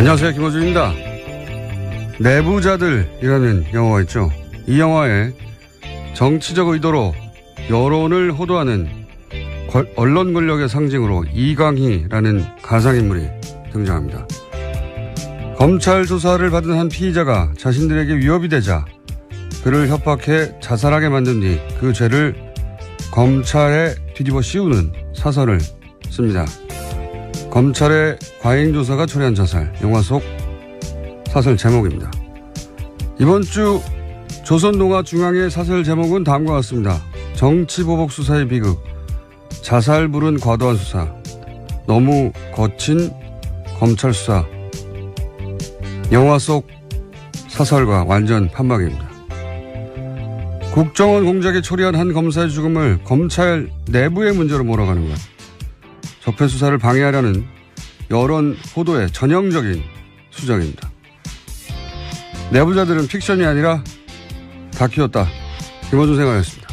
안녕하세요, 김호준입니다. 내부자들이라는 영화가 있죠. 이 영화에 정치적 의도로 여론을 호도하는 언론 권력의 상징으로 이강희라는 가상인물이 등장합니다. 검찰 조사를 받은 한 피의자가 자신들에게 위협이 되자 그를 협박해 자살하게 만든 뒤 그 죄를 검찰에 뒤집어 씌우는 사설을 씁니다. 검찰의 과잉조사가 초래한 자살, 영화 속 사설 제목입니다. 이번 주 조선동아중앙의 사설 제목은 다음과 같습니다. 정치보복수사의 비극, 자살불은 과도한 수사, 너무 거친 검찰 수사. 영화 속 사설과 완전 판박입니다. 국정원 공작에 초래한 한 검사의 죽음을 검찰 내부의 문제로 몰아가는 것. 적폐수사를 방해하려는 여론 호도의 전형적인 수작입니다. 내부자들은 픽션이 아니라 다큐였다. 김호준 생각이었습니다.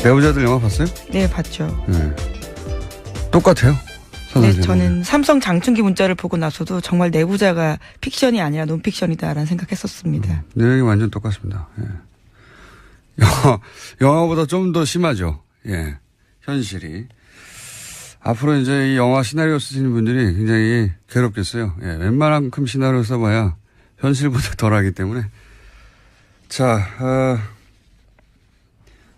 내부자들 영화 봤어요? 네, 봤죠. 네. 똑같아요. 네, 저는 삼성 장충기 문자를 보고 나서도 정말 내부자가 픽션이 아니라 논픽션이다라는 생각했었습니다. 내용이 완전 똑같습니다. 예. 영화보다 좀 더 심하죠. 예. 현실이. 앞으로 이제 이 영화 시나리오 쓰시는 분들이 굉장히 괴롭겠어요. 예. 웬만한큼 시나리오 써봐야 현실보다 덜하기 때문에. 자,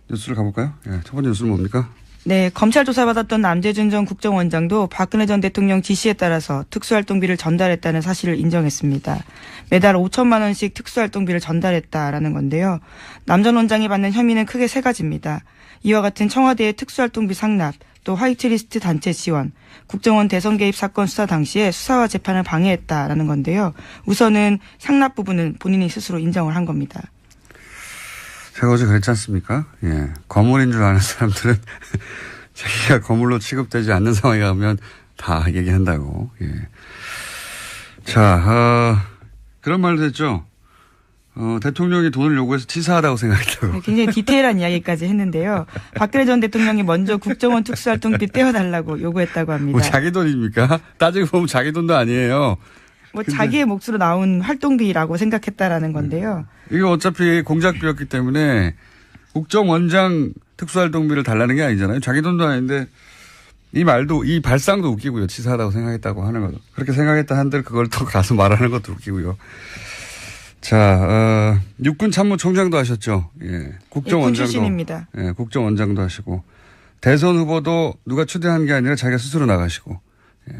뉴스를 가볼까요? 예. 첫 번째 뉴스는 뭡니까? 네, 검찰 조사받았던 남재준 전 국정원장도 박근혜 전 대통령 지시에 따라서 특수활동비를 전달했다는 사실을 인정했습니다. 매달 5천만 원씩 특수활동비를 전달했다라는 건데요. 남 전 원장이 받는 혐의는 크게 세 가지입니다. 이와 같은 청와대의 특수활동비 상납, 또 화이트리스트 단체 지원, 국정원 대선 개입 사건 수사 당시에 수사와 재판을 방해했다라는 건데요. 우선은 상납 부분은 본인이 스스로 인정을 한 겁니다. 제가 어제 그랬지 않습니까? 예. 거물인 줄 아는 사람들은 자기가 거물로 취급되지 않는 상황에 가면 다 얘기한다고. 예. 자, 그런 말도 했죠. 대통령이 돈을 요구해서 치사하다고 생각했다고. 네, 굉장히 디테일한 이야기까지 했는데요. 박근혜 전 대통령이 먼저 국정원 특수활동비 떼어달라고 요구했다고 합니다. 뭐 자기 돈입니까? 따지고 보면 자기 돈도 아니에요. 뭐 자기의 몫으로 나온 활동비라고 생각했다라는 건데요. 이게 어차피 공작비였기 때문에 국정원장 특수활동비를 달라는 게 아니잖아요. 자기 돈도 아닌데 이 말도 이 발상도 웃기고요. 치사하다고 생각했다고 하는 것도. 그렇게 생각했다 한들 그걸 또 가서 말하는 것도 웃기고요. 자, 육군 참모총장도 하셨죠. 예. 국정원장도. 출신입니다. 예, 국정원장도 하시고 대선 후보도 누가 추대한 게 아니라 자기가 스스로 나가시고. 예.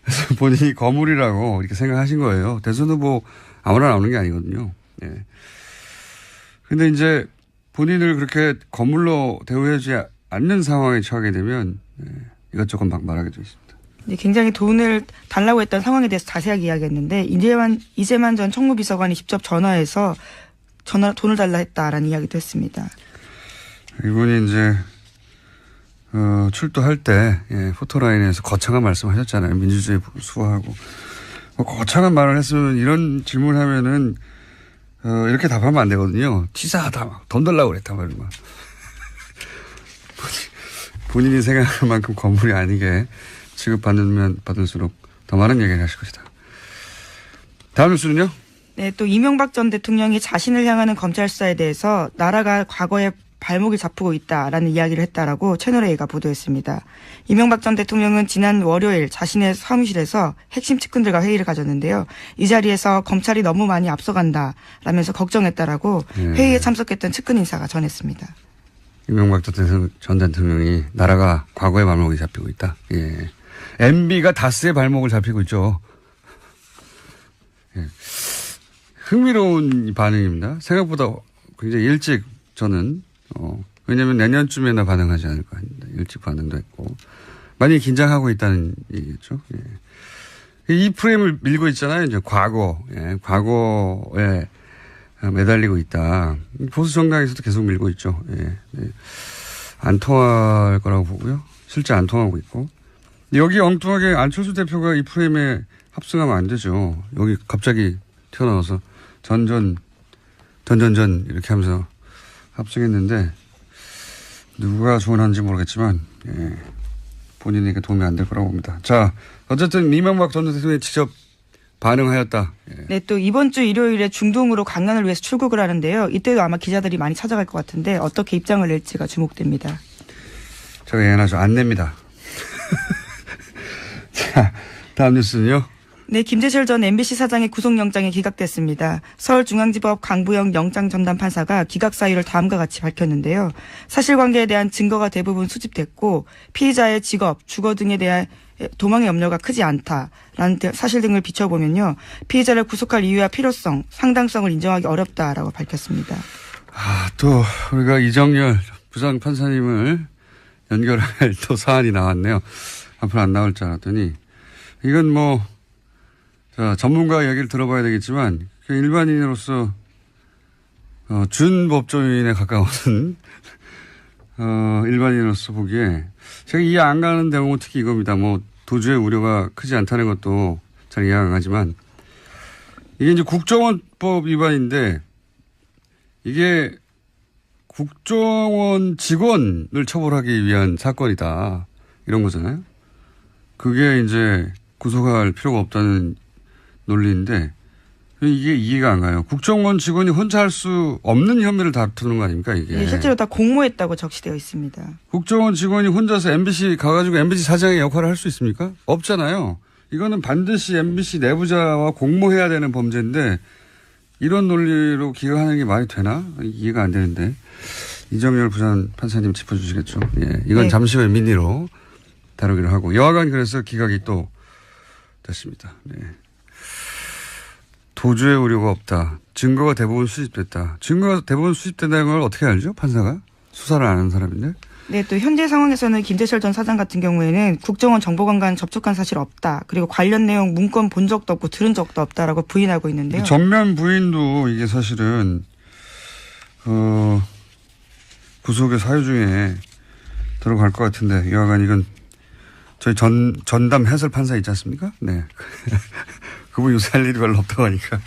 그래서 본인이 거물이라고 이렇게 생각하신 거예요. 대선 후보 아무나 나오는 게 아니거든요. 예. 근데 이제 본인을 그렇게 거물로 대우하지 않는 상황에 처하게 되면 이것저것 막 말하게 돼 있습니다. 네, 굉장히 돈을 달라고 했던 상황에 대해서 자세하게 이야기했는데 이재만 전 총무비서관이 직접 전화해서 돈을 달라 했다라는 이야기도 했습니다. 이분이 이제 출두할 때 포토라인에서 거창한 말씀하셨잖아요. 민주주의 수호하고 거창한 말을 했으면 이런 질문을 하면은 이렇게 답하면 안 되거든요. 치사하다 막 돈 달라고 그랬다 말이야. 본인이 생각할 만큼 건물이 아니게 취급받으면 받을수록 더 많은 얘기를 하실 것이다. 다음 뉴스는요? 네, 또 이명박 전 대통령이 자신을 향하는 검찰 수사에 대해서 나라가 과거에 발목을 잡고 있다라는 이야기를 했다라고 채널A가 보도했습니다. 이명박 전 대통령은 지난 월요일 자신의 사무실에서 핵심 측근들과 회의를 가졌는데요. 이 자리에서 검찰이 너무 많이 앞서간다라면서 걱정했다라고 회의에 참석했던 측근 인사가 전했습니다. 이명박 전 대통령이 나라가 과거의 발목이 잡히고 있다. 예. MB가 다스의 발목을 잡히고 있죠. 예. 흥미로운 반응입니다. 생각보다 굉장히 일찍 저는 왜냐하면 내년쯤에나 반응하지 않을까 합니다. 일찍 반응도 했고 많이 긴장하고 있다는 얘기겠죠. 예. 이 프레임을 밀고 있잖아요. 이제 과거에 매달리고 있다. 보수 정당에서도 계속 밀고 있죠. 예. 예. 안 통할 거라고 보고요. 실제 안 통하고 있고. 여기 엉뚱하게 안철수 대표가 이 프레임에 합승하면 안 되죠. 여기 갑자기 튀어나와서 전전 이렇게 하면서 합승했는데 누가 조언하는지 모르겠지만 본인에게 도움이 안 될 거라고 봅니다. 자, 어쨌든 이명박 전 대통령이 직접 반응하였다. 예. 네, 또 이번 주 일요일에 중동으로 강연을 위해서 출국을 하는데요. 이때도 아마 기자들이 많이 찾아갈 것 같은데 어떻게 입장을 낼지가 주목됩니다. 제가 예언하죠. 안 냅니다. 자, 다음 뉴스는요. 네, 김재철 전 MBC 사장의 구속영장이 기각됐습니다. 서울중앙지법 강부영 영장전담 판사가 기각 사유를 다음과 같이 밝혔는데요. 사실관계에 대한 증거가 대부분 수집됐고 피의자의 직업, 주거 등에 대한 도망의 염려가 크지 않다라는 사실 등을 비춰보면요. 피의자를 구속할 이유와 필요성, 상당성을 인정하기 어렵다라고 밝혔습니다. 또 우리가 이정열 부장 판사님을 연결할 또 사안이 나왔네요. 앞으로 안 나올 줄 알았더니 이건 뭐 자, 전문가 얘기를 들어봐야 되겠지만 일반인으로서 준법조인에 가까운 일반인으로서 보기에 제가 이해 안 가는 대목은 특히 이겁니다. 뭐 도주의 우려가 크지 않다는 것도 잘 이해가 안 가지만 이게 이제 국정원법 위반인데 이게 국정원 직원을 처벌하기 위한 사건이다. 이런 거잖아요. 그게 이제 구속할 필요가 없다는 논리인데 이게 이해가 안 가요. 국정원 직원이 혼자 할 수 없는 혐의를 다투는 거 아닙니까 이게. 네, 실제로 다 공모했다고 적시되어 있습니다. 국정원 직원이 혼자서 MBC 가가지고 MBC 사장의 역할을 할 수 있습니까? 없잖아요. 이거는 반드시 MBC 내부자와 공모해야 되는 범죄인데 이런 논리로 기각하는 게 말이 되나? 이해가 안 되는데. 이정열 부산 판사님 짚어주시겠죠. 예, 이건 네. 잠시 후에 민의로 다루기로 하고 여하간 그래서 기각이 또 됐습니다. 네. 도주의 우려가 없다. 증거가 대부분 수집됐다. 증거가 대부분 수집된다는 걸 어떻게 알죠? 판사가? 수사를 안 하는 사람인데. 네, 또 현재 상황에서는 김재철 전 사장 같은 경우에는 국정원 정보관과는 접촉한 사실 없다. 그리고 관련 내용 문건 본 적도 없고 들은 적도 없다라고 부인하고 있는데요. 전면 부인도 이게 사실은 구속의 사유 중에 들어갈 것 같은데 여하간 이건 저희 전담 해설 판사 있지 않습니까? 네. 그분 요새 할 일이 별로 없다고 하니까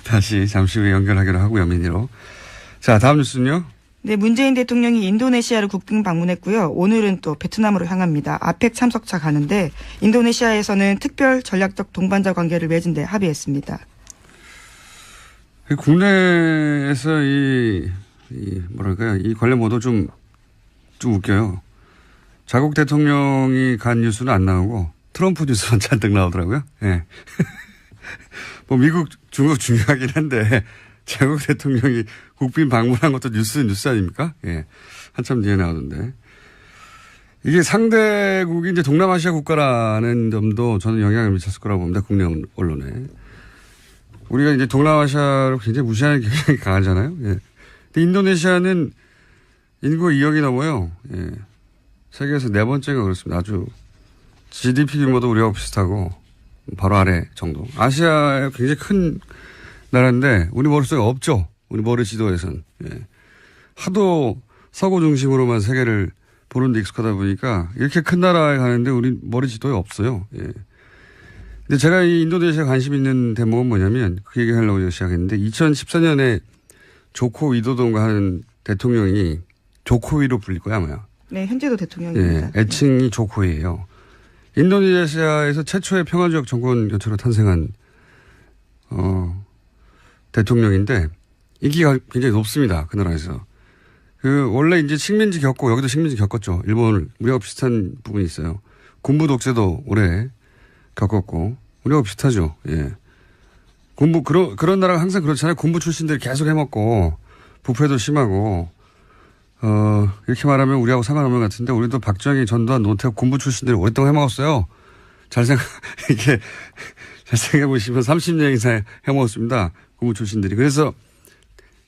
다시 잠시 후에 연결하기로 하고요. 민의로. 자, 다음 뉴스는요. 네, 문재인 대통령이 인도네시아를 국빈 방문했고요. 오늘은 또 베트남으로 향합니다. 아펙 참석차 가는데 인도네시아에서는 특별 전략적 동반자 관계를 맺은 데 합의했습니다. 국내에서 뭐랄까요. 이 관련 보도 좀 웃겨요. 자국 대통령이 간 뉴스는 안 나오고 트럼프 뉴스만 잔뜩 나오더라고요. 예. 네. 뭐 미국, 중국 중요하긴 한데 자국 대통령이 국빈 방문한 것도 뉴스 아닙니까? 예. 한참 뒤에 나오던데. 이게 상대국이 이제 동남아시아 국가라는 점도 저는 영향을 미쳤을 거라고 봅니다. 국내 언론에. 우리가 이제 동남아시아를 굉장히 무시하는 경향이 강하잖아요. 예. 근데 인도네시아는 인구가 2억이 넘어요. 예. 세계에서 4번째가 그렇습니다. 아주 GDP 규모도 우리하고 비슷하고 바로 아래 정도. 아시아에 굉장히 큰 나라인데 우리 머릿속에 없죠. 우리 머리 지도에선. 예. 하도 서구 중심으로만 세계를 보는 데 익숙하다 보니까 이렇게 큰 나라에 가는데 우리 머리 지도에 없어요. 예. 근데 제가 이 인도네시아 관심 있는 대목은 뭐냐면 그 얘기 하려고 시작했는데 2014년에 조코 위도돈가 하는 대통령이 조코위로 불릴 거야 아마요. 네, 현재도 대통령입니다. 예, 애칭이 조코위예요. 인도네시아에서 최초의 평화적 정권 교체로 탄생한 대통령인데 인기가 굉장히 높습니다. 그 나라에서. 원래 이제 식민지 겪고 여기도 식민지 겪었죠. 일본을 우리하고 비슷한 부분이 있어요. 군부 독재도 오래 겪었고 우리하고 비슷하죠. 예. 그런 나라가 항상 그렇잖아요. 군부 출신들이 계속 해먹고 부패도 심하고 이렇게 말하면 우리하고 상관없는 것 같은데 우리도 박정희, 전두환, 노태우 군부 출신들이 오랫동안 해먹었어요. 잘 생각해보시면 30년 이상 해먹었습니다. 군부 출신들이. 그래서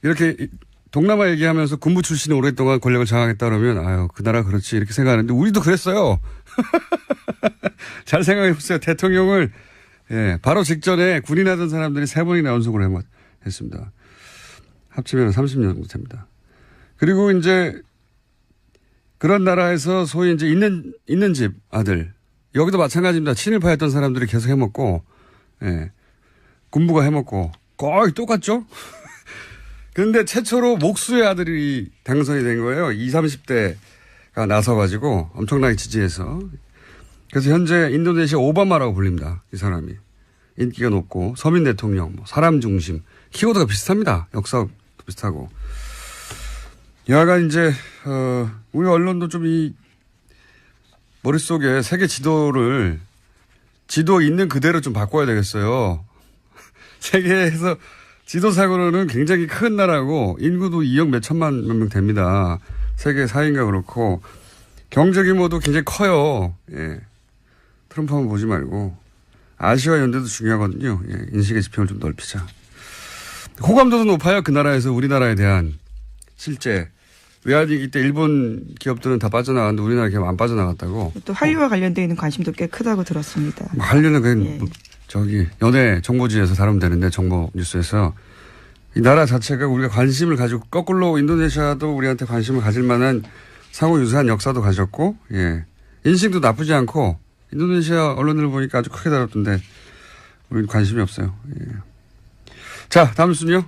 이렇게 동남아 얘기하면서 군부 출신이 오랫동안 권력을 장악했다 그러면 아유 그 나라 그렇지 이렇게 생각하는데 우리도 그랬어요. 잘 생각해보세요. 대통령을 바로 직전에 군인하던 사람들이 3번이나 연속으로 했습니다. 합치면 30년 정도 됩니다. 그리고 이제 그런 나라에서 소위 이제 있는 집 아들 여기도 마찬가지입니다. 친일파였던 사람들이 계속 해먹고 군부가 해먹고 거의 똑같죠. 그런데 최초로 목수의 아들이 당선이 된 거예요. 20, 30대가 나서가지고 엄청나게 지지해서 그래서 현재 인도네시아 오바마라고 불립니다. 이 사람이. 인기가 높고 서민 대통령, 뭐 사람 중심, 키워드가 비슷합니다. 역사도 비슷하고. 여하간 이제 우리 언론도 좀 이 머릿속에 세계 지도 있는 그대로 좀 바꿔야 되겠어요. 세계에서 지도상으로는 굉장히 큰 나라고 인구도 2억 몇천만 명 됩니다. 세계 4위인가 그렇고 경제 규모도 굉장히 커요. 예. 트럼프 한번 보지 말고 아시아 연대도 중요하거든요. 예. 인식의 지평을 좀 넓히자. 호감도도 높아요. 그 나라에서 우리나라에 대한 실제 외환위기 때 일본 기업들은 다 빠져나갔는데 우리나라 기업 안 빠져나갔다고. 또 한류와 관련되어 있는 관심도 꽤 크다고 들었습니다. 한류는 그냥 저기 연예 정보지에서 다루면 되는데 정보 뉴스에서 이 나라 자체가 우리가 관심을 가지고 거꾸로 인도네시아도 우리한테 관심을 가질 만한 상호 유사한 역사도 가졌고 예. 인식도 나쁘지 않고 인도네시아 언론을 보니까 아주 크게 다뤘던데 우리는 관심이 없어요. 예. 자 다음 순요.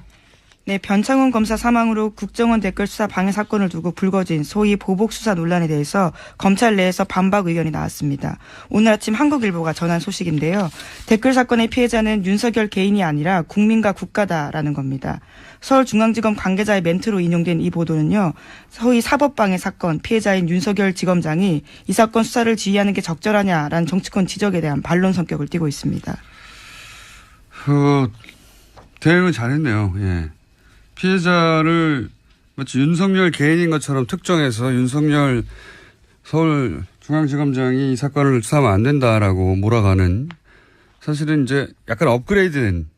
네, 변창훈 검사 사망으로 국정원 댓글 수사 방해 사건을 두고 불거진 소위 보복 수사 논란에 대해서 검찰 내에서 반박 의견이 나왔습니다. 오늘 아침 한국일보가 전한 소식인데요. 댓글 사건의 피해자는 윤석열 개인이 아니라 국민과 국가다라는 겁니다. 서울중앙지검 관계자의 멘트로 인용된 이 보도는요. 소위 사법방해 사건 피해자인 윤석열 지검장이 이 사건 수사를 지휘하는 게 적절하냐라는 정치권 지적에 대한 반론 성격을 띠고 있습니다. 대응은 잘했네요. 예. 피해자를 마치 윤석열 개인인 것처럼 특정해서 윤석열 서울중앙지검장이 이 사건을 수사하면 안 된다라고 몰아가는 사실은 이제 약간 업그레이드된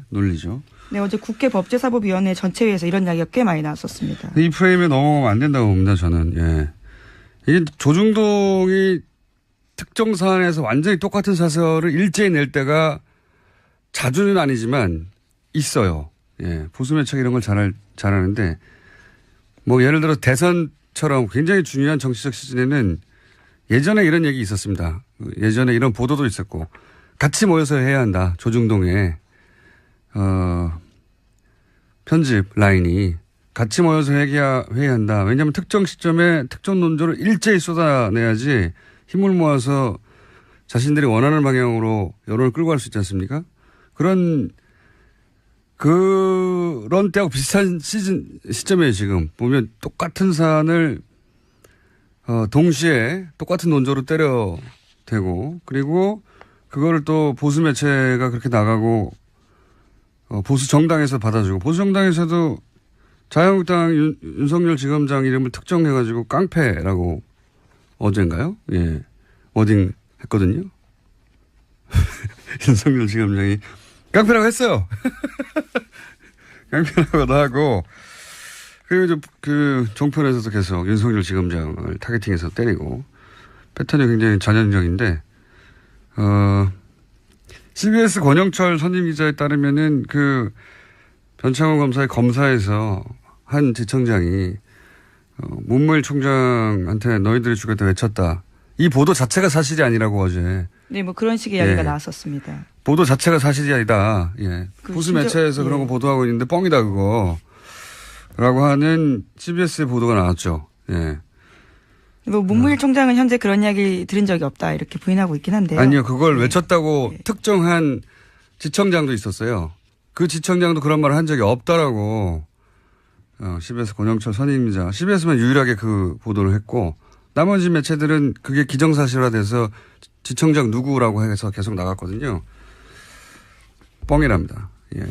논리죠. 네, 어제 국회 법제사법위원회 전체회에서 이런 이야기가 꽤 많이 나왔었습니다. 이 프레임에 넘어가면 안 된다고 봅니다, 저는. 예. 이게 조중동이 특정 사안에서 완전히 똑같은 사설을 일제히 낼 때가 자주는 아니지만 있어요. 예, 보수 매체가 이런 걸 잘하는데, 뭐, 예를 들어 대선처럼 굉장히 중요한 정치적 시즌에는 예전에 이런 얘기 있었습니다. 예전에 이런 보도도 있었고, 같이 모여서 해야 한다. 조중동에, 편집 라인이 같이 모여서 회의해야 한다. 왜냐하면 특정 시점에 특정 논조를 일제히 쏟아내야지 힘을 모아서 자신들이 원하는 방향으로 여론을 끌고 갈 수 있지 않습니까? 그런 때하고 비슷한 시점이에요, 지금. 보면 똑같은 사안을, 동시에 똑같은 논조로 때려대고, 그리고 그거를 또 보수 매체가 그렇게 나가고, 보수 정당에서 받아주고, 보수 정당에서도 자유한국당 윤석열 지검장 이름을 특정해가지고 깡패라고 어젠가요? 예. 워딩 했거든요. 윤석열 지검장이 깡패라고 했어요. 깡패라고도 하고, 그리고 그 종편에서도 계속 윤석열 지검장을 타겟팅해서 때리고, 패턴이 굉장히 전형적인데, CBS 권영철 선임 기자에 따르면은 변창훈 검사의 검사에서 한 지청장이, 문무일 총장한테 너희들이 죽였다 외쳤다. 이 보도 자체가 사실이 아니라고 어제. 네, 뭐 그런 식의 이야기가 나왔었습니다. 보도 자체가 사실이 아니다. 예. 보수 매체에서 그런 거 보도하고 있는데 뻥이다 그거. 라고 하는 CBS의 보도가 나왔죠. 예. 뭐 문무일 총장은 현재 그런 이야기 들은 적이 없다 이렇게 부인하고 있긴 한데요. 아니요. 그걸 외쳤다고 특정한 지청장도 있었어요. 그 지청장도 그런 말을 한 적이 없다라고 CBS 권영철 선임자. CBS만 유일하게 그 보도를 했고 나머지 매체들은 그게 기정사실화돼서 지청장 누구라고 해서 계속 나갔거든요. 뻥이랍니다. 예.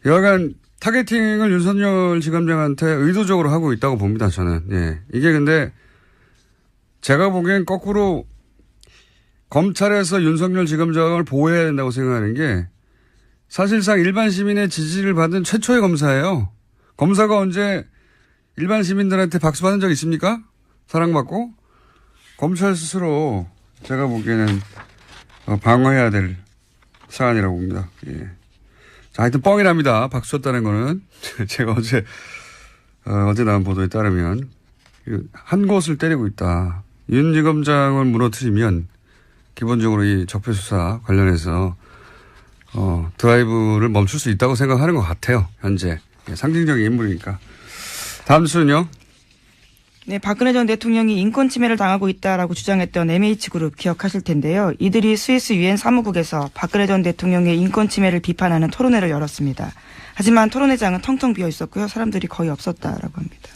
여하간 타겟팅을 윤석열 지검장한테 의도적으로 하고 있다고 봅니다, 저는. 예. 이게 근데 제가 보기엔 거꾸로 검찰에서 윤석열 지검장을 보호해야 된다고 생각하는 게 사실상 일반 시민의 지지를 받은 최초의 검사예요. 검사가 언제 일반 시민들한테 박수 받은 적 있습니까? 사랑받고? 검찰 스스로 제가 보기에는 방어해야 될 사안이라고 봅니다. 예. 자, 하여튼 뻥이랍니다. 박수 쳤다는 거는. 제가 어제 나온 보도에 따르면 한 곳을 때리고 있다. 윤 지검장을 무너뜨리면 기본적으로 이 적폐수사 관련해서 드라이브를 멈출 수 있다고 생각하는 것 같아요. 현재. 예, 상징적인 인물이니까. 다음 순요. 네, 박근혜 전 대통령이 인권 침해를 당하고 있다라고 주장했던 MH그룹 기억하실 텐데요. 이들이 스위스 유엔 사무국에서 박근혜 전 대통령의 인권 침해를 비판하는 토론회를 열었습니다. 하지만 토론회장은 텅텅 비어 있었고요. 사람들이 거의 없었다라고 합니다.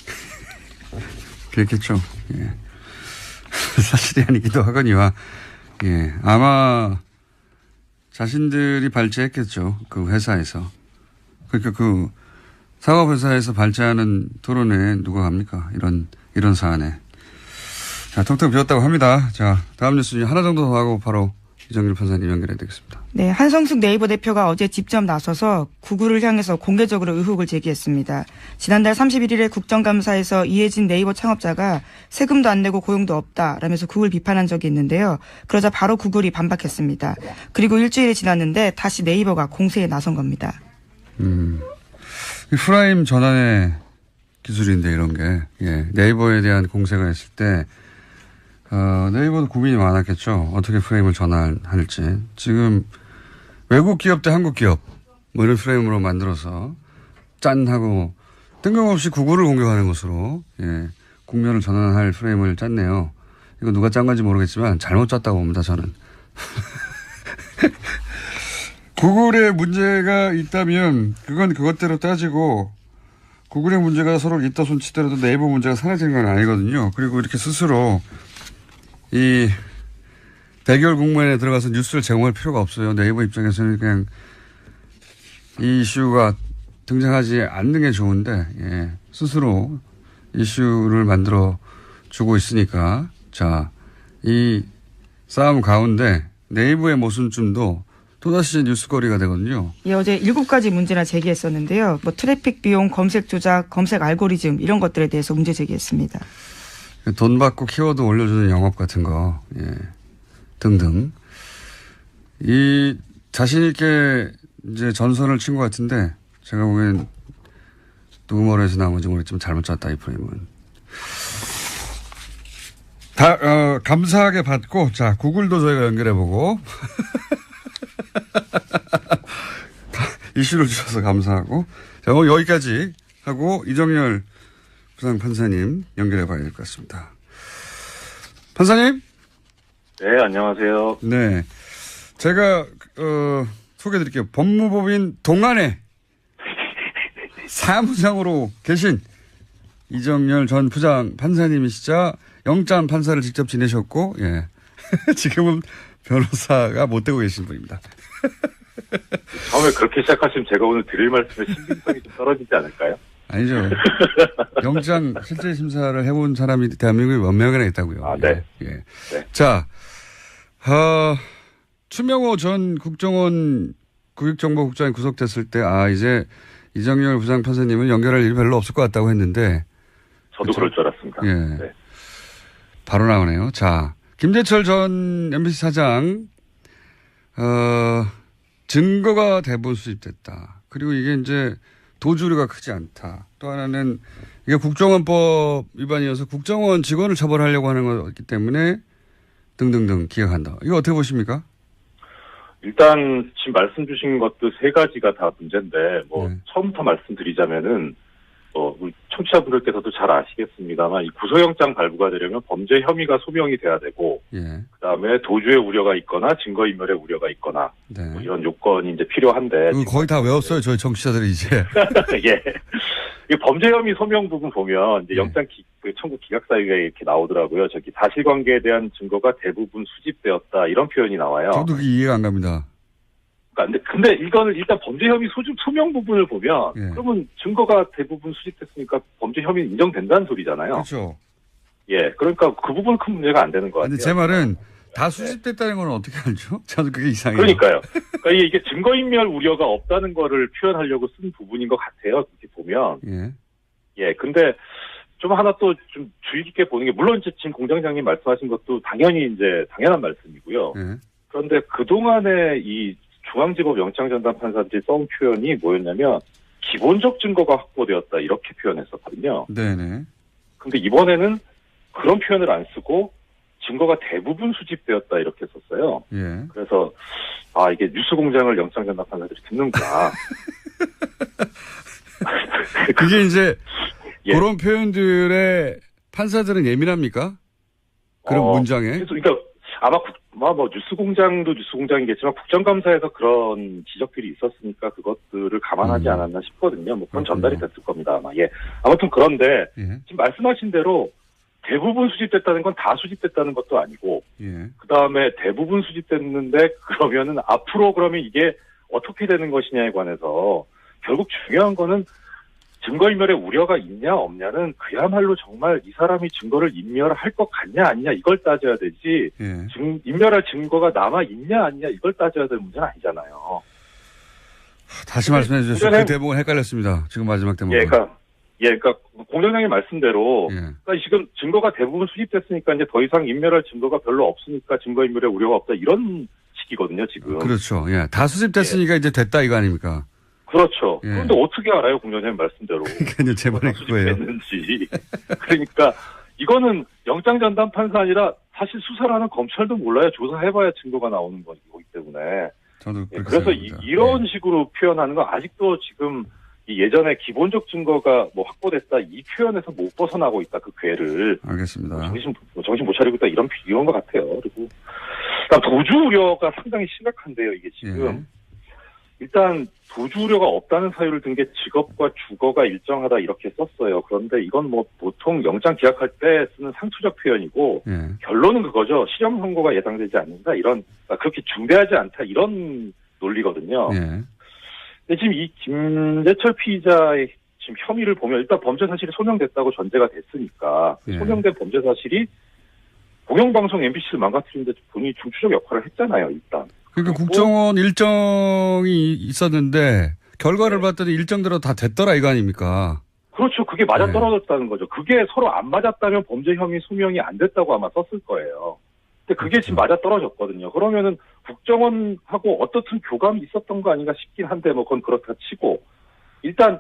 그랬겠죠. 예. 사실이 아니기도 하거니와, 예. 아마 자신들이 발제했겠죠. 그 회사에서. 그러니까 그 사업회사에서 발제하는 토론회에 누가 갑니까? 이런 사안에. 자, 텅텅 비었다고 합니다. 자, 다음 뉴스 중에 하나 정도 더 하고 바로 이정길 판사님 연결해야 되겠습니다. 네, 한성숙 네이버 대표가 어제 직접 나서서 구글을 향해서 공개적으로 의혹을 제기했습니다. 지난달 31일에 국정감사에서 이해진 네이버 창업자가 세금도 안 내고 고용도 없다라면서 구글 비판한 적이 있는데요. 그러자 바로 구글이 반박했습니다. 그리고 일주일이 지났는데 다시 네이버가 공세에 나선 겁니다. 이 프라임 전환의 기술인데 이런 게, 예. 네이버에 대한 공세가 있을 때, 네이버도 고민이 많았겠죠. 어떻게 프레임을 전환할지. 지금 외국 기업 대 한국 기업, 뭐 이런 프레임으로 만들어서 짠 하고 뜬금없이 구글을 공격하는 것으로, 예. 국면을 전환할 프레임을 짰네요. 이거 누가 짠 건지 모르겠지만 잘못 짰다고 봅니다, 저는. 구글에 문제가 있다면 그건 그것대로 따지고 구글의 문제가 서로 있다 손치더라도 네이버 문제가 사라지는 건 아니거든요. 그리고 이렇게 스스로 이 대결 국면에 들어가서 뉴스를 제공할 필요가 없어요. 네이버 입장에서는 그냥 이 이슈가 등장하지 않는 게 좋은데, 예. 스스로 이슈를 만들어 주고 있으니까, 자, 이 싸움 가운데 네이버의 모순점도 또다시 뉴스거리가 되거든요. 예, 어제 7가지 문제나 제기했었는데요. 뭐 트래픽 비용, 검색 조작, 검색 알고리즘 이런 것들에 대해서 문제 제기했습니다. 돈 받고 키워드 올려주는 영업 같은 거, 예. 등등. 이 자신 있게 이제 전선을 친 것 같은데 제가 보기엔 누구 머리에서 나온 건지 모르겠지만 잘못 짰다, 이 프레임은. 감사하게 받고, 자, 구글도 저희가 연결해보고. 이슈를 주셔서 감사하고. 자, 오늘 여기까지 하고 이정열 부장판사님 연결해봐야 될 것 같습니다. 판사님? 네, 안녕하세요. 네. 제가, 소개해드릴게요. 법무법인 동안에 사무장으로 계신 이정열 전 부장 판사님이시자 영장 판사를 직접 지내셨고, 예. 지금은 변호사가 못 되고 계신 분입니다. 처음에 그렇게 시작하시면 제가 오늘 드릴 말씀에 신빙성이 좀 떨어지지 않을까요? 아니죠. 영장 실제 심사를 해본 사람이 대한민국에 몇 명이나 있다고요. 아, 네. 예. 예. 네. 자, 추명호 전 국정원 국익정보국장이 구속됐을 때, 이제 이정열 부장판사님은 연결할 일이 별로 없을 것 같다고 했는데. 저도 그럴 줄 알았습니다. 예. 네. 바로 나오네요. 자, 김재철 전 MBC 사장, 증거가 대부분 수집됐다. 그리고 이게 이제 도주류가 크지 않다. 또 하나는 이게 국정원법 위반이어서 국정원 직원을 처벌하려고 하는 거기 때문에 등등등 기억한다. 이거 어떻게 보십니까? 일단 지금 말씀 주신 것도 세 가지가 다 문제인데 네. 처음부터 말씀드리자면은 우리 청취자분들께서도 잘 아시겠습니다만 이 구속영장 발부가 되려면 범죄 혐의가 소명이 돼야 되고 예. 그다음에 도주의 우려가 있거나 증거인멸의 우려가 있거나 네. 뭐 이런 요건이 이제 필요한데 거의 다 외웠어요. 저희 청취자들이 이제. 예. 이 범죄 혐의 소명 부분 보면 이제 네. 영장 청구 기각 사유에 이렇게 나오더라고요. 저기 사실관계에 대한 증거가 대부분 수집되었다 이런 표현이 나와요. 저도 그게 이해가 안 갑니다. 근데 이거는 일단 범죄 혐의 소명 부분을 보면 예. 그러면 증거가 대부분 수집됐으니까 범죄 혐의는 인정된다는 소리잖아요. 그렇죠. 예. 그러니까 그 부분은 큰 문제가 안 되는 것 같아요. 근데 제 말은 다 수집됐다는 건 어떻게 알죠? 저도 그게 이상해요. 그러니까요. 그러니까 이게 증거인멸 우려가 없다는 거를 표현하려고 쓴 부분인 것 같아요. 이렇게 보면. 예. 예. 근데 좀 하나 또 좀 주의 깊게 보는 게 물론 이제 지금 공장장님 말씀하신 것도 당연히 이제 당연한 말씀이고요. 예. 그런데 그동안에 이 중앙지법 영장전담 판사들이 써온 표현이 뭐였냐면 기본적 증거가 확보되었다 이렇게 표현했었거든요. 네네. 근데 이번에는 그런 표현을 안 쓰고 증거가 대부분 수집되었다 이렇게 썼어요. 예. 그래서 이게 뉴스공장을 영장전담 판사들이 듣는구나. 그게 이제 예. 그런 표현들의 판사들은 예민합니까? 그런 문장에? 그래서 그러니까 아마 뭐 뉴스공장도 뉴스공장이겠지만 국정감사에서 그런 지적들이 있었으니까 그것들을 감안하지 않았나 싶거든요. 뭐 그건 전달이 됐을 겁니다. 아마. 예. 아무튼 그런데 지금 말씀하신 대로 대부분 수집됐다는 건 다 수집됐다는 것도 아니고, 그 다음에 대부분 수집됐는데 그러면은 앞으로 그러면 이게 어떻게 되는 것이냐에 관해서 결국 중요한 거는 증거인멸의 우려가 있냐 없냐는 그야말로 정말 이 사람이 증거를 인멸할 것 같냐 아니냐 이걸 따져야 되지, 인멸할 증거가 남아 있냐 아니냐 이걸 따져야 될 문제는 아니잖아요. 다시 말씀해 주셨어요. 그 대목은 헷갈렸습니다. 지금 마지막 대목. 그러니까 공장장님 말씀대로 그러니까 지금 증거가 대부분 수집됐으니까 이제 더 이상 인멸할 증거가 별로 없으니까 증거인멸의 우려가 없다 이런 식이거든요 지금. 그렇죠. 예, 다 수집됐으니까 이제 됐다 이거 아닙니까? 그렇죠. 그런데 어떻게 알아요 공장장님 말씀대로? 그러니까 제 말이 그거예요. 수집됐는지. 그러니까 이거는 영장 전담 판사 아니라 사실 수사를 하는 검찰도 몰라요. 조사해봐야 증거가 나오는 거기 때문에. 저도 그래서 이런 식으로 표현하는 건 아직도 지금 예전에 기본적 증거가 뭐 확보됐다 이 표현에서 못 벗어나고 있다 그 궤를. 알겠습니다. 정신 못 차리고 있다 이런 것 같아요. 그리고 도주 우려가 상당히 심각한데요. 이게 지금 일단 도주 우려가 없다는 사유를 든 게 직업과 주거가 일정하다 이렇게 썼어요. 그런데 이건 뭐 보통 영장 기각할 때 쓰는 상투적 표현이고 결론은 그거죠. 실형 선고가 예상되지 않는다 이런, 그렇게 중대하지 않다 이런 논리거든요. 근데 지금 이 김재철 피의자의 지금 혐의를 보면 일단 범죄 사실이 소명됐다고 전제가 됐으니까 소명된 범죄 사실이 공영방송 MBC를 망가뜨리는데 본인이 중추적 역할을 했잖아요. 일단. 그러니까 국정원 일정이 있었는데 결과를 봤더니 일정대로 다 됐더라 이거 아닙니까? 그렇죠. 그게 맞아떨어졌다는 거죠. 그게 서로 안 맞았다면 범죄 혐의 소명이 안 됐다고 아마 썼을 거예요. 근데 그게 그렇죠. 지금 맞아떨어졌거든요. 그러면은 국정원하고 어떻든 교감이 있었던 거 아닌가 싶긴 한데 뭐 그건 그렇다 치고 일단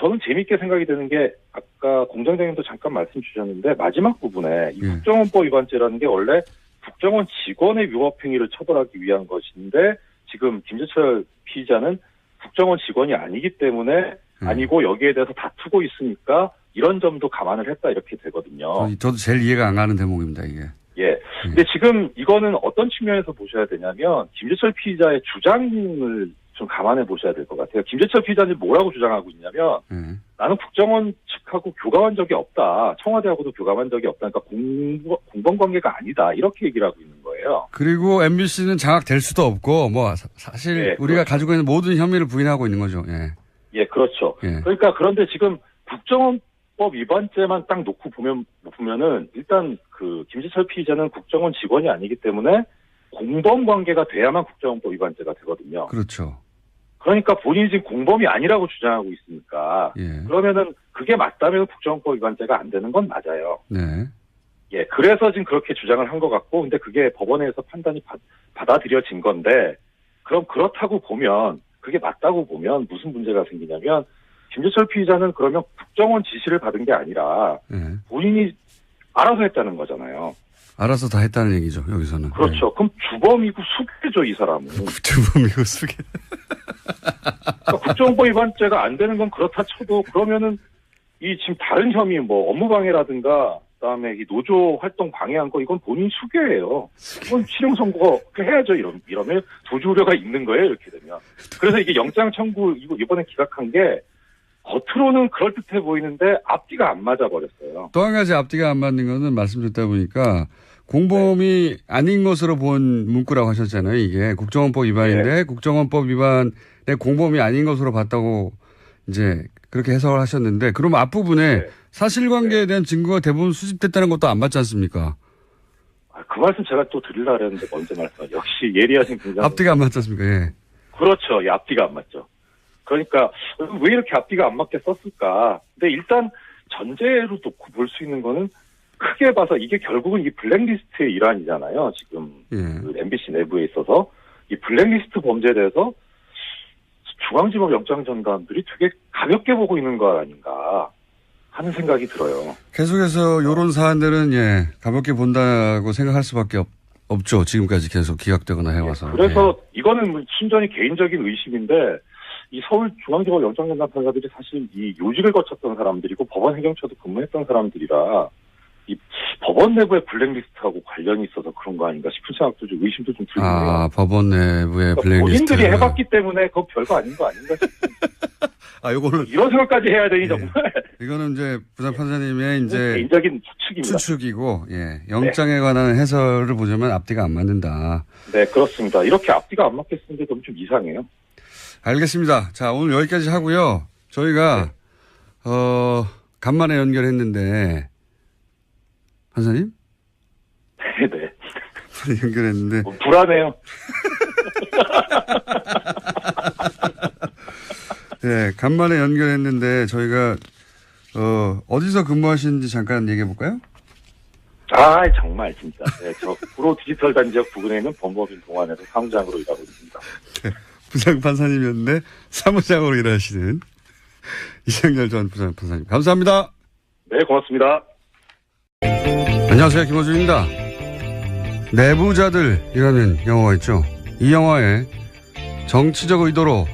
저는 재밌게 생각이 드는 게 아까 공장장님도 잠깐 말씀 주셨는데 마지막 부분에 이 국정원법 위반죄라는 게 원래 국정원 직원의 위법행위를 처벌하기 위한 것인데 지금 김재철 피의자는 국정원 직원이 아니기 때문에 아니고 여기에 대해서 다투고 있으니까 이런 점도 감안을 했다 이렇게 되거든요. 저도 제일 이해가 안 가는 대목입니다 이게. 예. 근데 지금 이거는 어떤 측면에서 보셔야 되냐면 김재철 피의자의 주장을 좀 감안해 보셔야 될 것 같아요. 김재철 피의자는 뭐라고 주장하고 있냐면 나는 국정원 측하고 교감한 적이 없다. 청와대하고도 교감한 적이 없다. 그러니까 공범 관계가 아니다. 이렇게 얘기를 하고 있는 거예요. 그리고 MBC는 장악될 수도 없고 뭐 사실 우리가 가지고 있는 모든 혐의를 부인하고 있는 거죠. 예, 그렇죠. 그러니까 그런데 지금 국정원법 위반죄만 딱 놓고 보면은 일단 그 김재철 피의자는 국정원 직원이 아니기 때문에 공범 관계가 돼야만 국정원법 위반죄가 되거든요. 그렇죠. 그러니까 본인이 지금 공범이 아니라고 주장하고 있으니까 그러면은 그게 맞다면 국정원법 위반죄가 안 되는 건 맞아요. 예, 그래서 지금 그렇게 주장을 한 것 같고, 근데 그게 법원에서 판단이 받아들여진 건데, 그럼 그렇다고 보면 그게 맞다고 보면 무슨 문제가 생기냐면 김재철 피의자는 그러면 국정원 지시를 받은 게 아니라 본인이 알아서 했다는 거잖아요. 알아서 다 했다는 얘기죠, 여기서는. 그렇죠. 그럼 주범이고 수괴죠, 이 사람은. 주범이고 수괴. 그러니까 국정원법 위반죄가 안 되는 건 그렇다 쳐도 그러면은 이 지금 다른 혐의 뭐 업무방해라든가 그다음에 이 노조 활동 방해한 거 이건 본인 수괴예요. 이건 실형 선고 해야죠. 이러면 도주 우려가 있는 거예요. 이렇게 되면. 그래서 이게 영장 청구 이번에 기각한 게 겉으로는 그럴듯해 보이는데 앞뒤가 안 맞아 버렸어요. 또 한 가지 앞뒤가 안 맞는 거는 말씀 듣다 보니까 공범이 아닌 것으로 본 문구라고 하셨잖아요. 이게 국정원법 위반인데 국정원법 위반의 공범이 아닌 것으로 봤다고 이제 그렇게 해석을 하셨는데 그럼 앞부분에 사실관계에 대한 증거가 대부분 수집됐다는 것도 안 맞지 않습니까? 그 말씀 제가 또 드리려고 했는데 먼저 말씀. 역시 예리하신 굉장히. 앞뒤가 안 맞지 않습니까? 예. 그렇죠. 앞뒤가 안 맞죠. 그러니까 왜 이렇게 앞뒤가 안 맞게 썼을까? 근데 일단 전제로 놓고 볼 수 있는 거는 크게 봐서 이게 결국은 이 블랙리스트의 일환이잖아요. 지금 그 MBC 내부에 있어서 이 블랙리스트 범죄에 대해서 중앙지법 영장전담들이 되게 가볍게 보고 있는 거 아닌가 하는 생각이 들어요. 계속해서 이런 사안들은 가볍게 본다고 생각할 수밖에 없죠. 지금까지 계속 기각되거나 해와서. 그래서 이거는 순전히 개인적인 의심인데 이 서울중앙지법 영장전담 판사들이 사실 이 요직을 거쳤던 사람들이고 법원 행정처도 근무했던 사람들이라 이 법원 내부의 블랙리스트하고 관련이 있어서 그런 거 아닌가 싶은 생각도 좀 의심도 좀 들고요. 아, 법원 내부의 블랙리스트. 본인들이 해봤기 때문에 그거 별거 아닌 거 아닌가 싶은. 요거는. 이런 생각까지 해야 되니, 정말. 이거는 이제 부장 판사님의 이제. 개인적인 추측입니다. 추측이고, 영장에 관한 해설을 보자면 앞뒤가 안 맞는다. 네, 그렇습니다. 이렇게 앞뒤가 안 맞겠는 게 좀 이상해요. 알겠습니다. 자, 오늘 여기까지 하고요. 저희가, 간만에 연결했는데, 판사님? 네. 연결했는데. 불안해요. 네, 간만에 연결했는데 저희가 어디서 근무하시는지 잠깐 얘기해 볼까요? 아, 정말 진짜. 네, 저 구로 디지털 단지역 부근에 있는 법무법인 동안에서 사무장으로 일하고 있습니다. 네, 부장 판사님이었는데 사무장으로 일하시는 이상열 전 부장 판사님. 감사합니다. 네, 고맙습니다. 안녕하세요, 김호준입니다. 내부자들이라는 영화가 있죠. 이 영화에 정치적 의도로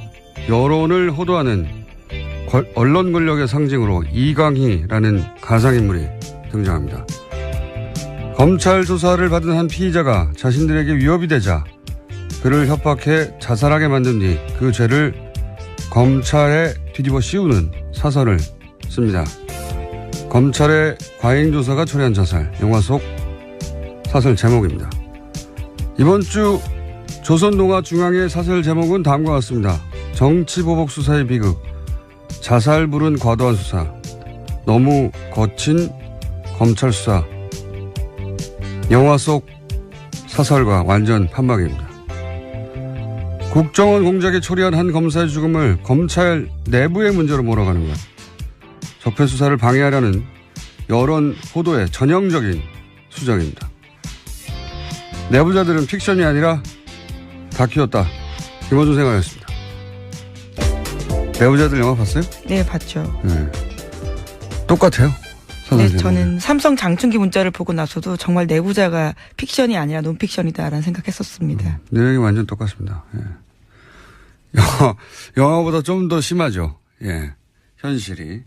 여론을 호도하는 언론 권력의 상징으로 이광희라는 가상인물이 등장합니다. 검찰 조사를 받은 한 피의자가 자신들에게 위협이 되자 그를 협박해 자살하게 만든 뒤 그 죄를 검찰에 뒤집어 씌우는 사설을 씁니다. 검찰의 과잉조사가 초래한 자살, 영화 속 사설 제목입니다. 이번 주 조선동아중앙의 사설 제목은 다음과 같습니다. 정치보복 수사의 비극, 자살불은 과도한 수사, 너무 거친 검찰 수사. 영화 속 사설과 완전 판박입니다. 국정원 공작에 초래한 한 검사의 죽음을 검찰 내부의 문제로 몰아가는 것. 적폐 수사를 방해하려는 여론 호도의 전형적인 수작입니다. 내부자들은 픽션이 아니라 다큐였다. 김호준 생각이었습니다. 내부자들 영화 봤어요? 네, 봤죠. 네. 똑같아요. 네, 저는 삼성 장충기 문자를 보고 나서도 정말 내부자가 픽션이 아니라 논픽션이다라는 생각했었습니다. 내용이 완전 똑같습니다. 예. 영화보다 좀 더 심하죠. 예. 현실이.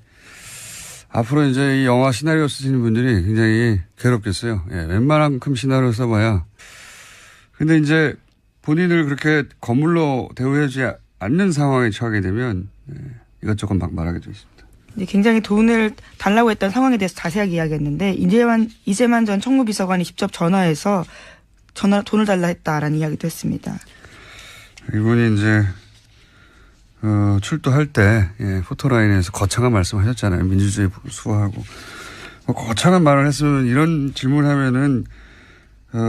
앞으로 이제 이 영화 시나리오 쓰시는 분들이 굉장히 괴롭겠어요. 예. 웬만한큼 시나리오 써봐야. 근데 이제 본인을 그렇게 거물로 대우하지 않는 상황에 처하게 되면 이것저것 막 말하게 돼 있습니다. 굉장히 돈을 달라고 했던 상황에 대해서 자세하게 이야기했는데 이재만 전 청무비서관이 직접 전화해서 돈을 달라 했다라는 이야기도 했습니다. 이분이 이제 출두할 때 포토라인에서 거창한 말씀하셨잖아요. 민주주의 수호하고 거창한 말을 했으면 이런 질문하면은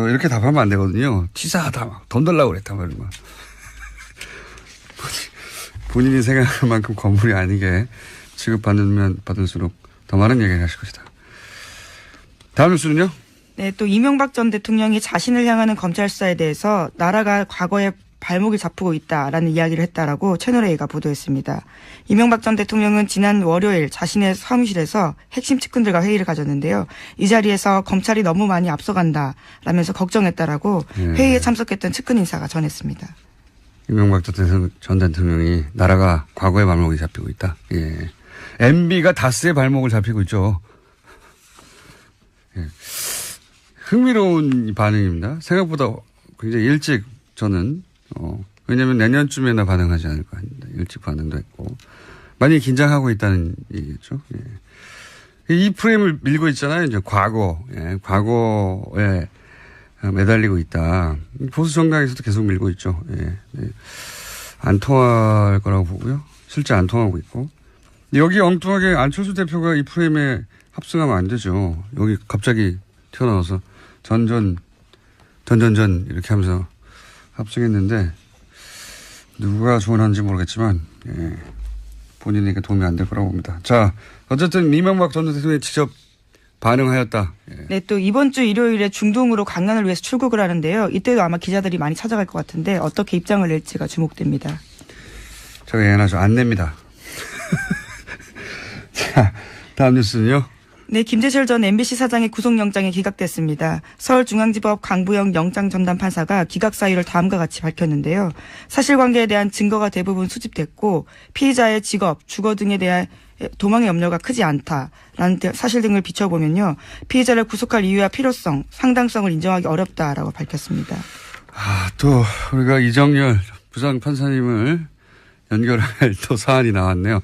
이렇게 답하면 안 되거든요. 치사하다 막 돈 달라고 그랬다 말이야. 본인이 생각할 만큼 건물이 아니게 취급받으면 받을수록 더 많은 얘기를 하실 것이다. 다음 뉴스는요? 네, 또 이명박 전 대통령이 자신을 향하는 검찰 수사에 대해서 나라가 과거에 발목을 잡고 있다라는 이야기를 했다라고 채널A가 보도했습니다. 이명박 전 대통령은 지난 월요일 자신의 사무실에서 핵심 측근들과 회의를 가졌는데요. 이 자리에서 검찰이 너무 많이 앞서간다라면서 걱정했다라고 회의에 참석했던 측근 인사가 전했습니다. 이명박 전 대통령이 나라가 과거의 발목이 잡히고 있다. 예. MB가 다스의 발목을 잡히고 있죠. 예. 흥미로운 반응입니다. 생각보다 굉장히 일찍 저는 왜냐하면 내년쯤에나 반응하지 않을까 합니다. 일찍 반응도 했고 많이 긴장하고 있다는 얘기겠죠. 예. 이 프레임을 밀고 있잖아요. 이제 과거에 매달리고 있다. 보수 정당에서도 계속 밀고 있죠. 예. 예. 안 통할 거라고 보고요. 실제 안 통하고 있고. 여기 엉뚱하게 안철수 대표가 이 프레임에 합승하면 안 되죠. 여기 갑자기 튀어나와서 전전 이렇게 하면서 합승했는데 누가 조언하는지 모르겠지만 본인에게 도움이 안 될 거라고 봅니다. 자, 어쨌든 이명박 전 대통령이 직접 반응하였다. 네, 또 이번 주 일요일에 중동으로 강연을 위해서 출국을 하는데요. 이때도 아마 기자들이 많이 찾아갈 것 같은데 어떻게 입장을 낼지가 주목됩니다. 제가 예언하죠. 안 냅니다. 자, 다음 뉴스는요. 네, 김재철 전 MBC 사장의 구속영장이 기각됐습니다. 서울중앙지법 강부영 영장전담 판사가 기각 사유를 다음과 같이 밝혔는데요. 사실관계에 대한 증거가 대부분 수집됐고 피의자의 직업, 주거 등에 대한 도망의 염려가 크지 않다라는 사실 등을 비춰보면요. 피의자를 구속할 이유와 필요성, 상당성을 인정하기 어렵다라고 밝혔습니다. 또 우리가 이정열 부장 판사님을 연결할 또 사안이 나왔네요.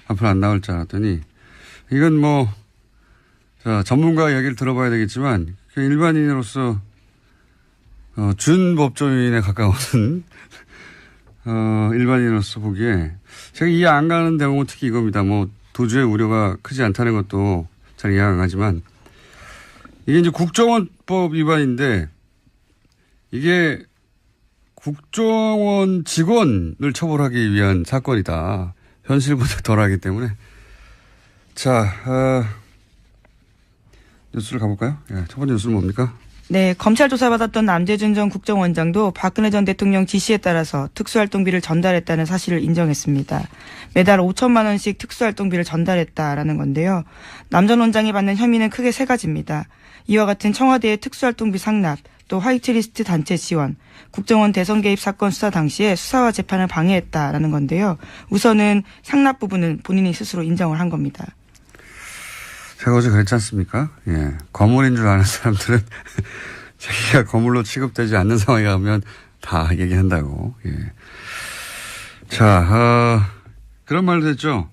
앞으로 안 나올 줄 알았더니 이건 뭐 전문가 얘기를 들어봐야 되겠지만 일반인으로서 준법조인에 가까운 일반인으로서 보기에 제가 이해 안 가는 대목은 특히 이겁니다. 뭐 도주의 우려가 크지 않다는 것도 잘 이해가 안 가지만 이게 이제 국정원법 위반인데 이게 국정원 직원을 처벌하기 위한 사건이다. 현실보다 덜하기 때문에. 자, 뉴스를 가볼까요? 예, 첫 번째 뉴스는 뭡니까? 네, 검찰 조사받았던 남재준 전 국정원장도 박근혜 전 대통령 지시에 따라서 특수활동비를 전달했다는 사실을 인정했습니다. 매달 5천만 원씩 특수활동비를 전달했다라는 건데요. 남 전 원장이 받는 혐의는 크게 세 가지입니다. 이와 같은 청와대의 특수활동비 상납, 또 화이트리스트 단체 지원, 국정원 대선 개입 사건 수사 당시에 수사와 재판을 방해했다라는 건데요. 우선은 상납 부분은 본인이 스스로 인정을 한 겁니다. 제가 어제 그랬지 않습니까? 예. 거물인 줄 아는 사람들은 자기가 거물로 취급되지 않는 상황에 가면 다 얘기한다고. 예. 자, 그런 말도 했죠.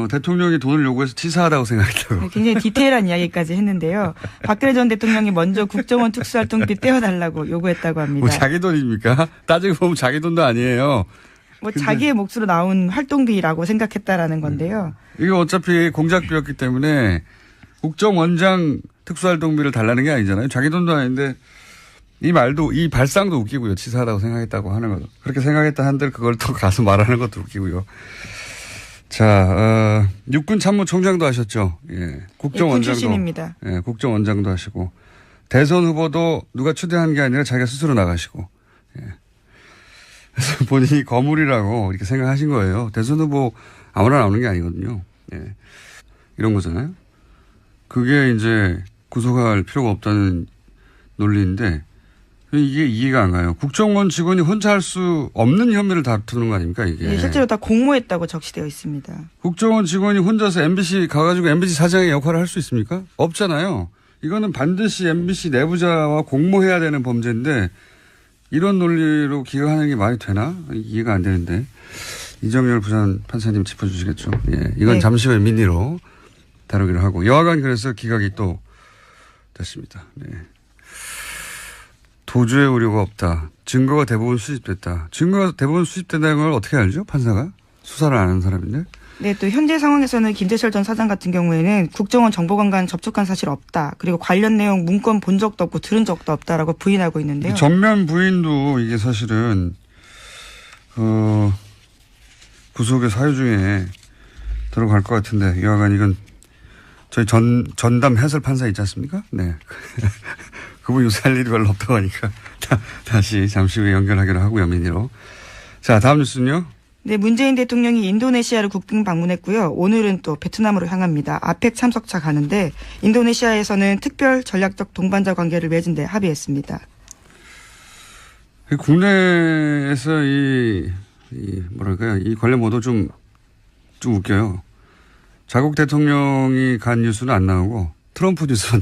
대통령이 돈을 요구해서 치사하다고 생각했다고. 네, 굉장히 디테일한 이야기까지 했는데요. 박근혜 전 대통령이 먼저 국정원 특수활동비 떼어달라고 요구했다고 합니다. 뭐 자기 돈입니까? 따지고 보면 자기 돈도 아니에요. 뭐 자기의 몫으로 나온 활동비라고 생각했다라는 건데요. 이게 어차피 공작비였기 때문에 국정원장 특수활동비를 달라는 게 아니잖아요. 자기 돈도 아닌데 이 말도 이 발상도 웃기고요. 치사하다고 생각했다고 하는 것도. 그렇게 생각했다 한들 그걸 또 가서 말하는 것도 웃기고요. 자, 육군 참모총장도 하셨죠. 예. 국정원장도. 군 출신입니다. 예, 국정원장도 하시고 대선 후보도 누가 추대한 게 아니라 자기가 스스로 나가시고. 예. 그래서 본인이 거물이라고 이렇게 생각하신 거예요. 대선 후보 아무나 나오는 게 아니거든요. 예. 이런 거잖아요. 그게 이제 구속할 필요가 없다는 논리인데 이게 이해가 안 가요. 국정원 직원이 혼자 할 수 없는 혐의를 다투는 거 아닙니까 이게. 네, 실제로 다 공모했다고 적시되어 있습니다. 국정원 직원이 혼자서 MBC 가가지고 MBC 사장의 역할을 할 수 있습니까? 없잖아요. 이거는 반드시 MBC 내부자와 공모해야 되는 범죄인데 이런 논리로 기각하는 게 말이 되나? 이해가 안 되는데. 이정열 부산 판사님 짚어주시겠죠. 예. 이건 네. 잠시 후에 민의로 다루기로 하고. 여하간 그래서 기각이 또 됐습니다. 네. 도주의 우려가 없다. 증거가 대부분 수집됐다. 증거가 대부분 수집된다는 걸 어떻게 알죠? 판사가? 수사를 안 하는 사람인데. 네, 또 현재 상황에서는 김재철 전 사장 같은 경우에는 국정원 정보관과는 접촉한 사실 없다. 그리고 관련 내용 문건 본 적도 없고 들은 적도 없다라고 부인하고 있는데요. 정면 부인도 이게 사실은 구속의 사유 중에 들어갈 것 같은데 여하간 이건 저희 전담 해설 판사 있지 않습니까? 네. 그분 요새 할 일이 별로 없다고 하니까 다시 잠시 후에 연결하기로 하고요. 민의로. 자, 다음 뉴스는요. 네, 문재인 대통령이 인도네시아를 국빈 방문했고요. 오늘은 또 베트남으로 향합니다. 아펙 참석차 가는데 인도네시아에서는 특별 전략적 동반자 관계를 맺은 데 합의했습니다. 국내에서 뭐랄까요. 이 관련 보도 좀 웃겨요. 자국 대통령이 간 뉴스는 안 나오고 트럼프 뉴스만